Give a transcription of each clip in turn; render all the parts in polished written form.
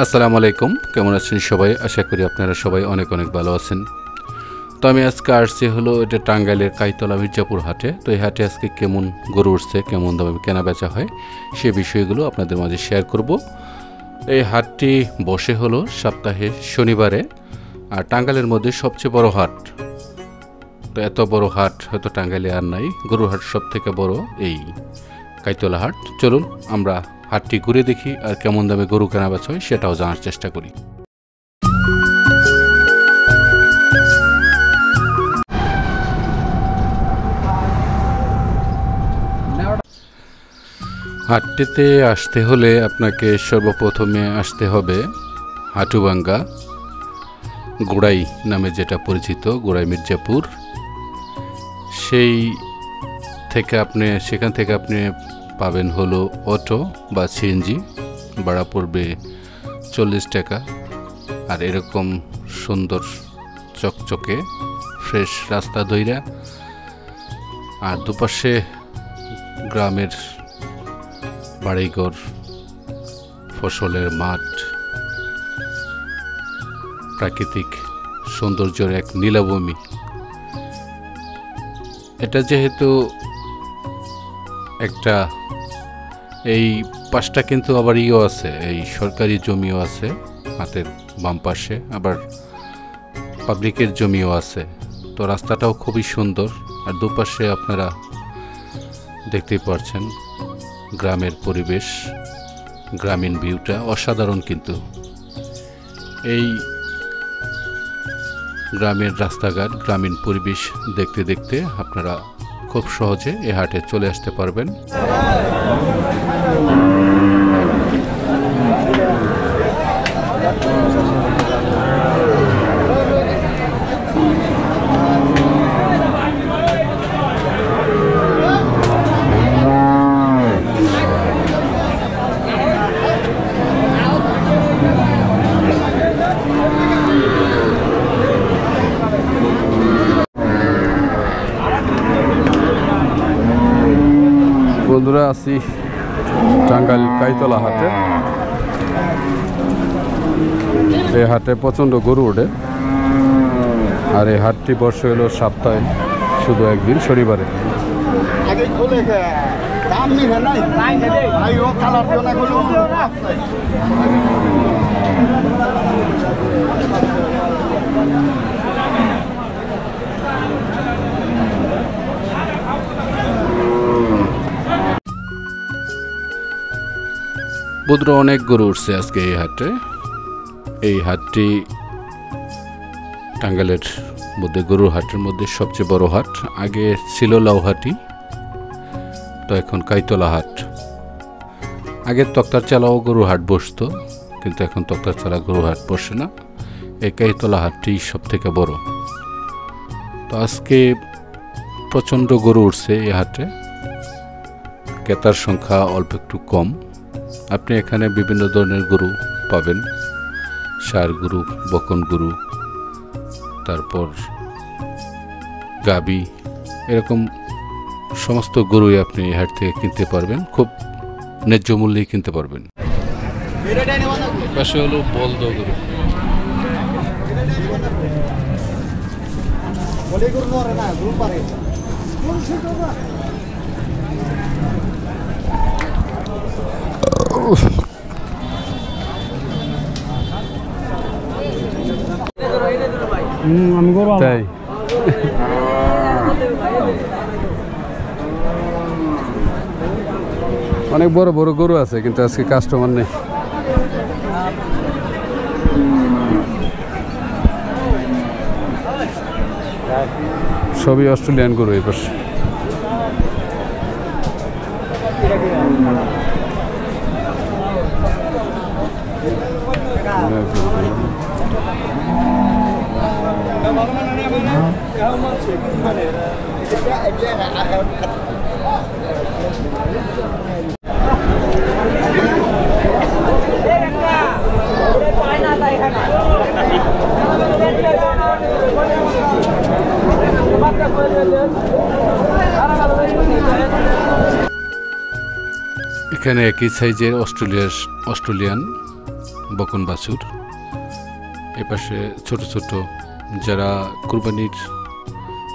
আসসালামু আলাইকুম, কেমন আছেন সবাই? আশা করি আপনারা সবাই অনেক অনেক ভালো আছেন। তো আমি আজকে আসছি হলো এটা টাঙ্গাইলের কাইতলা মির্জাপুর হাটে। তো এই হাটে আজকে কেমন গরু উঠছে, কেমন দামে কেনা বেচা হয় সেই বিষয়গুলো আপনাদের মাঝে শেয়ার করব। এই হাটটি বসে হলো সপ্তাহে শনিবারে, আর টাঙ্গাইলের মধ্যে সবচেয়ে বড় হাট। তো এত বড় হাট হয়তো টাঙ্গাইলে আর নাই। গরুর হাট সব থেকে বড় এই কাইতলা হাট। চলুন আমরা হাটটি ঘুরে দেখি আর কেমন দামে গরু কেনা বেচা হয় সেটাও জানার চেষ্টা করি। হাটটিতে আসতে হলে আপনাকে সর্বপ্রথমে আসতে হবে হাটুভাঙ্গা গোড়াই নামে যেটা পরিচিত, গোড়াই মির্জাপুর। সেখান থেকে আপনি পাবেন হলো অটো বা সিএনজি, ভাড়া পড়বে 40 টাকা। আর এরকম সুন্দর চকচকে ফ্রেশ রাস্তা ধইরা, আর দুপাশে গ্রামের বাড়িঘর, ফসলের মাঠ, প্রাকৃতিক সৌন্দর্যের এক নীলাভূমি। এটা যেহেতু একটা, এই পাশটা কিন্তু আবার ইও আছে, এই সরকারি জমিও আছে হাতের বাম পাশে, আবার পাবলিকের জমিও আছে। তো রাস্তাটাও খুবই সুন্দর, আর দুপাশে আপনারা দেখতেই পাচ্ছেন গ্রামের পরিবেশ, গ্রামীণ ভিউটা অসাধারণ। কিন্তু এই গ্রামের রাস্তাঘাট, গ্রামীণ পরিবেশ দেখতে দেখতে আপনারা খুব সহজে এ হাটে চলে আসতে পারবেন। বন্ধুরা, আছি টাঙ্গাইল কাইতলা হাটে। এই হাটে প্রচণ্ড গরু ওঠে, আর এই হাটটি বসে হলো সপ্তাহে শুধু একদিন, শনিবারে। বুদ্র অনেক গরু উঠছে আজকে এই হাটে। এই হাটটি টাঙ্গাইলের মধ্যে গরুর হাটের মধ্যে সবচেয়ে বড় হাট। আগে ছিল লাউহাটি, তো এখন কাইতলা হাট। আগে তক্তার চালাও গরুর হাট বসতো, কিন্তু এখন তক্তার চালা গরুর হাট বসে না। এই কাইতলা হাটটি সব থেকে বড়। তো আজকে প্রচণ্ড গরু উঠছে এই হাটে, ক্রেতার সংখ্যা অল্প একটু কম। আপনি এখানে বিভিন্ন ধরনের গরু পাবেন, ষাঁড় গরু, বকন গরু, তারপর গাবি, এরকম সমস্ত গরুই আপনি এই হাট থেকে কিনতে পারবেন, খুব ন্যায্য মূল্যেই কিনতে পারবেন। পাশে হলো বলদ গরু। তাই অনেক বড় বড় গরু আছে, কিন্তু আজকে কাস্টমার নেই। সবই অস্ট্রেলিয়ান গরু এই পাশে। এখানে একই সাইজের অস্ট্রেলিয়ান বকন বাছুর। এপাশে ছোট ছোট যারা কুরবানির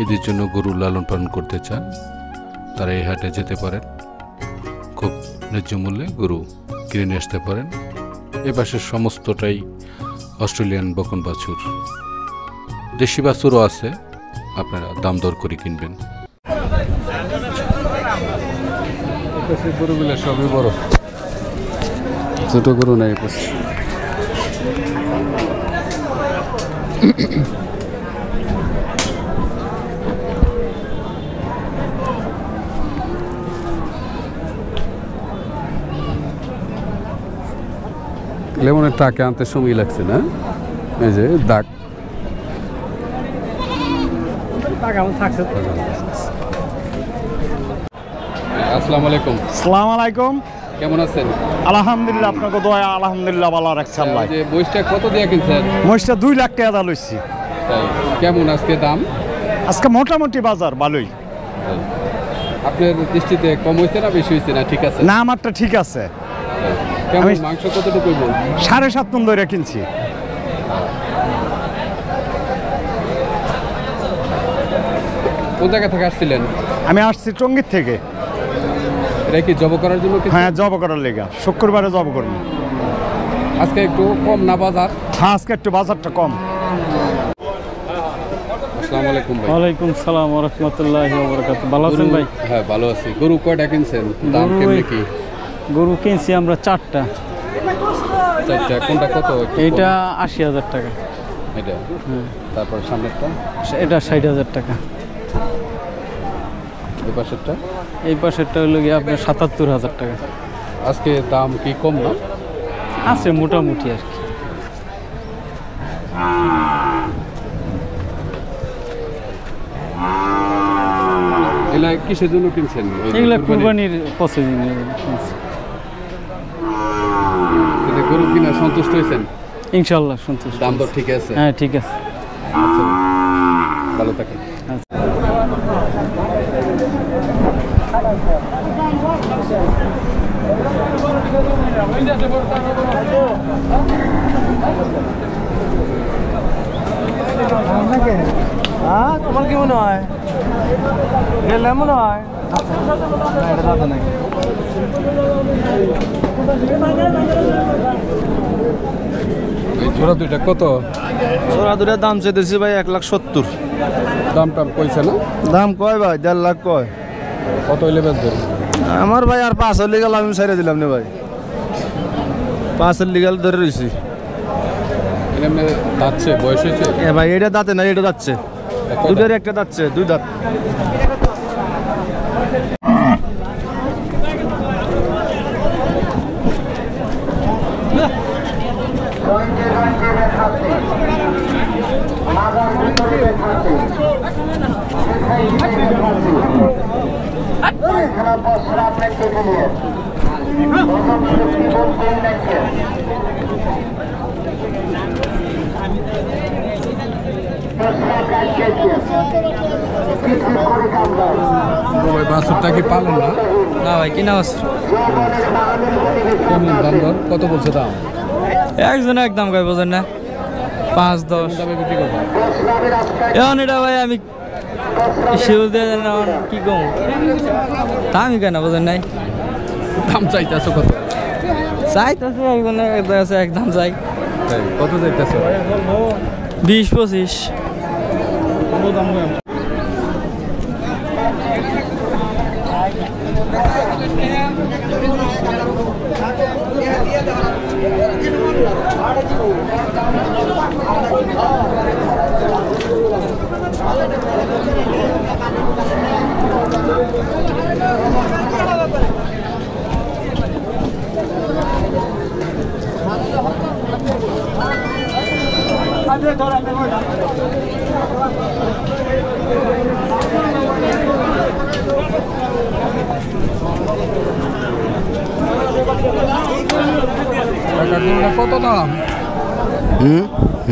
ঈদের জন্য গরু লালন পালন করতে চান তারা এই হাটে যেতে পারেন, খুব ন্যায্য মূল্যে গরু কিনে নিয়ে আসতে পারেন। এপাশে সমস্তটাই অস্ট্রেলিয়ান বকন বাছুর, দেশি বাছুরও আছে, আপনারা দাম দর করে কিনবেন। গরুগুলো সবই বড়, ছোট গরু নাই। লেমনের টাকে আনতে সময় লাগছে না, এই যে দাগ। আসসালামু আলাইকুম। আসসালামু আলাইকুম। কেমন আছেন? আলহামদুলিল্লাহ, আপনাকে দোয়া আলহামদুলিল্লাহ ভালো রাখছে আল্লাহ। যে বইটা কত দিয়ে কিনছেন? মহিষটা 2 লাখ টাকা দা লইছি। তাই কেমন আজকে দাম? আজকে মোটামুটি বাজার ভালোই। আপনার দৃষ্টিতে কম হয়েছে না বেশি হয়েছে না ঠিক আছে? না, আমারটা ঠিক আছে। কেমন মাংস কতটুকু? 7.5 টন ধরে কিনছি। কোন জায়গা থেকে আসছিলেন? আমি আসছি টঙ্গীর থেকে। এটা কি জব করার জন্য? হ্যাঁ, জব করার লেগা, শুক্রবারে জব করবো। আজকে একটু কম না বাজার? হ্যাঁ, আজকে একটু বাজারটা কম। আসসালামু আলাইকুম ভাই। ওয়ালাইকুম সালাম ওয়া রাহমাতুল্লাহি ওয়া বারাকাতুহু। ভালো আছেন ভাই? হ্যাঁ ভালো আছি। গরু কয়টা কিনছেন? দাম কেমনে কি? গরু কিনছি আমরা 4টা। কোনটা কত? এইটা 80,000 টাকা। এটা তারপর সামনেরটা? এটা 60,000 টাকা। এই পাশেরটা? এই পাশেরটা হলো গিয়ে আপনার 77,000 টাকা। আজকে দাম কি কম না? আছে মোটামুটি আর কি। এগুলা কিসের জন্য কিনছেন? এগুলা কুরবানির প্রসেসিং কিনছি। গরু কিনা সন্তুষ্ট হয়েছেন? ইনশাআল্লাহ সন্তুষ্ট। দাম দর ঠিক আছে? হ্যাঁ ঠিক আছে। আচ্ছা, ভালো থাকেন। তোমার কি মনে হয়? গেলে মনে হয় জোড়া দুইটা কত? জোড়া দুটার দাম চেয়েছি ভাই 1,70,000। দাম টাম কইছে না? দাম কয় ভাই? 1.5 লাখ কয়। কত হইলে বেচবেন? আমার ভাই আর 5 লিগাল আমি ছেড়ে দিলাম না ভাই। 5 লিগাল ধরে রয়েছি। এমনি দাঁতছে, বয়স হয়েছে? এ ভাই এটা দাঁতে না, এটা যাচ্ছে। দুধের একটা যাচ্ছে, 2 দাঁত। বাছুরটা কি পালেন না? না ভাই কিনা আছে। কেমন দাম দর? কত বলছে দাম? একজন একদম কয় বোঝেন না? 5-10 দামে বিক্রি করবেন? এখন এটা ভাই আমি শিউ দিয়ে কি কম দামই কেন বোঝেন নাই? দাম চাইতেছো কত? চাইতেছে একদম চাই। কত চাইতেছো? 20-25। কত দাম?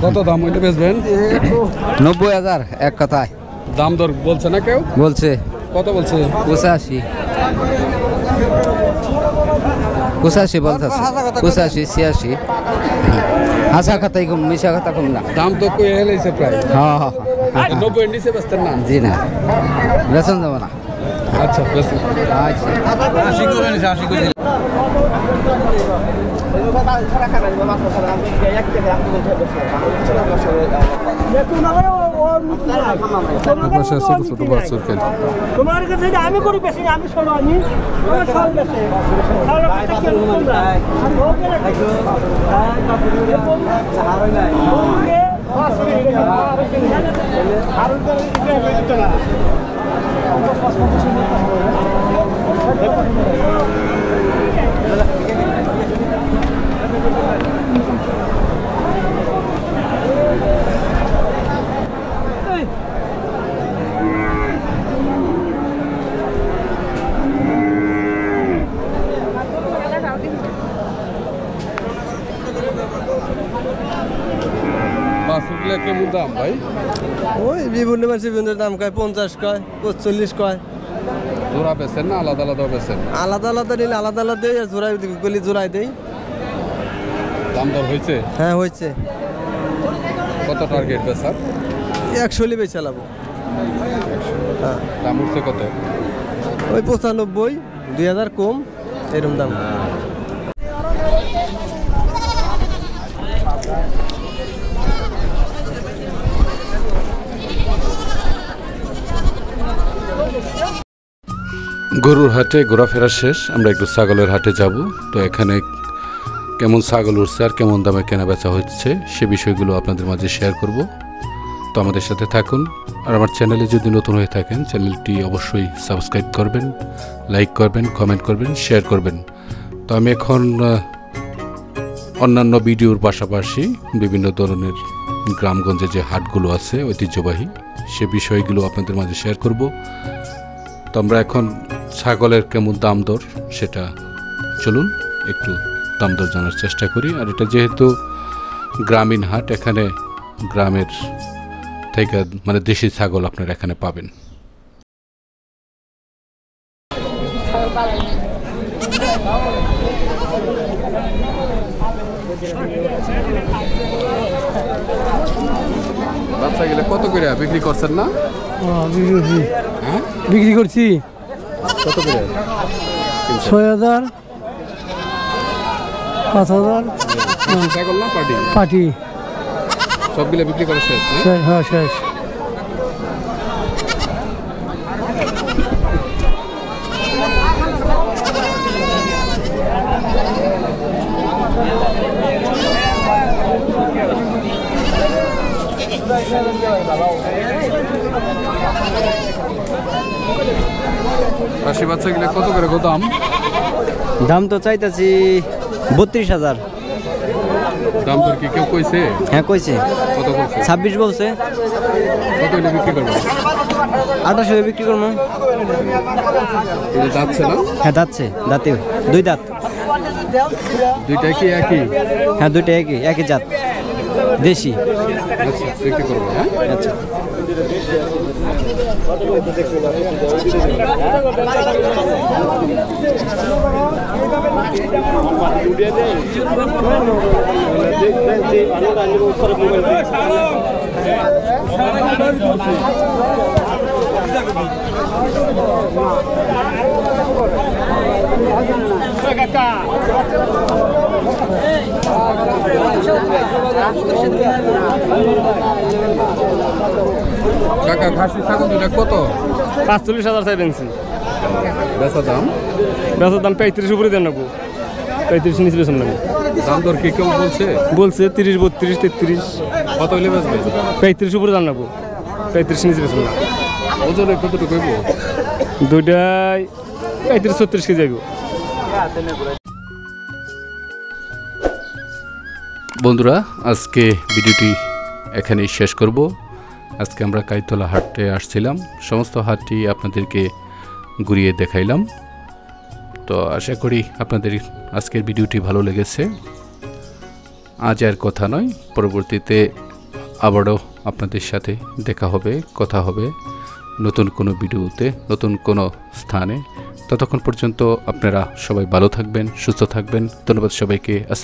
কত দাম ওইটা বেচবেন? 90,000 এক কথায়। দাম দর বলছে না কেউ? বলছে কত বলছে? 85। 85 বলতেছে 85 86 হাসা খাতাই কম মিশা খাতা কম না দাম তো কই হেলাইছে প্রায় হ্যাঁ হ্যাঁ 90 নিচে বেচতেন না জি না বেতন দেবো না আচ্ছা বেচেন আচ্ছা পাশে ছোট ছোট বাছুর কেন তোমার কাছে আমি করি বেশি আমি শোনো আমি আমার সব বেশি বাছুরগুলা কেমন দাম ভাই ওই বিভিন্ন মানুষের বিভিন্ন দাম কয় 50 কয় 45 কয় জোড়া বেচেন না আলাদা আলাদা বেচেন আলাদা আলাদা নিলে আলাদা আলাদা দেই আর জোড়াই গলি জোড়াই দেই দাম দর হয়েছে হ্যাঁ হয়েছে কত টার্গেট বেচার 100 বেচে লাভ হ্যাঁ দাম উঠছে কত ওই 95 2000 কম এরকম দাম গরুর হাটে ঘোরাফেরা শেষ আমরা একটু ছাগলের হাটে যাব তো এখানে কেমন ছাগল উঠছে আর কেমন দামে কেনা বেচা হচ্ছে সে বিষয়গুলো আপনাদের মাঝে শেয়ার করব তো আমাদের সাথে থাকুন আর আমার চ্যানেলে যদি নতুন হয়ে থাকেন চ্যানেলটি অবশ্যই সাবস্ক্রাইব করবেন লাইক করবেন কমেন্ট করবেন শেয়ার করবেন তো আমি এখন অন্যান্য ভিডিওর পাশাপাশি বিভিন্ন ধরনের গ্রামগঞ্জে যে হাটগুলো আছে ঐতিহ্যবাহী সে বিষয়গুলো আপনাদের মাঝে শেয়ার করব তো আমরা এখন ছাগলের কেমন দাম দর সেটা চলুন একটু দাম দর জানার চেষ্টা করি আর এটা যেহেতু গ্রামীণ হাট এখানে গ্রামের থেকে মানে দেশি ছাগল আপনারা এখানে পাবেন বাচ্চাগুলো কত করে বিক্রি করছেন না বিক্রি করছি কত করে 6000 5000 ছাগল না পাটি পাটি সবগুলো বিক্রি করা শেষ না হ্যাঁ শেষ পাশি বাচ্চাগুলো কত করে দাম দাম তো চাইতেছি 32,000 দাম তোর কি কেউ কইছে হ্যাঁ কইছে কত বলছে 26 বলছে কত হলে বিক্রি করবে 28 বিক্রি করবো এটা যাচ্ছে না হ্যাঁ দাঁতছে দাঁতে দুই দাঁত দুইটা কি একই হ্যাঁ দুইটা একই জাত দেশি আচ্ছা বিক্রি করবো হ্যাঁ আচ্ছা কাকা খাসি ছাগল দুটা কত 45,000 চাই বেনছি বেচা দাম বেচার দাম 35 উপরে দেন নেবো 35 নিচে বেচুন নেবো দাম দর কি কেউ বলছে বলছে 30 32 33 কত হলে বেচবে 35 উপরে দাম নেবো 35 নিচে বেচুন না ওজনে কতটুকু হইব দুইটাই 35 36 কেজি যাইব বন্ধুরা আজকে ভিডিওটি এখানেই শেষ করব আজকে আমরা কাইতলা হাটে আসছিলাম সমস্ত হাটটি আপনাদেরকে ঘুরিয়ে দেখাইলাম তো আশা করি আপনাদের আজকের ভিডিওটি ভালো লেগেছে আজ আর কথা নয় পরবর্তীতে আবারও আপনাদের সাথে দেখা হবে কথা হবে নতুন কোনো ভিডিওতে নতুন কোনো স্থানে ততক্ষণ পর্যন্ত আপনারা সবাই ভালো থাকবেন, সুস্থ থাকবেন। ধন্যবাদ সবাইকে। আসসালাম।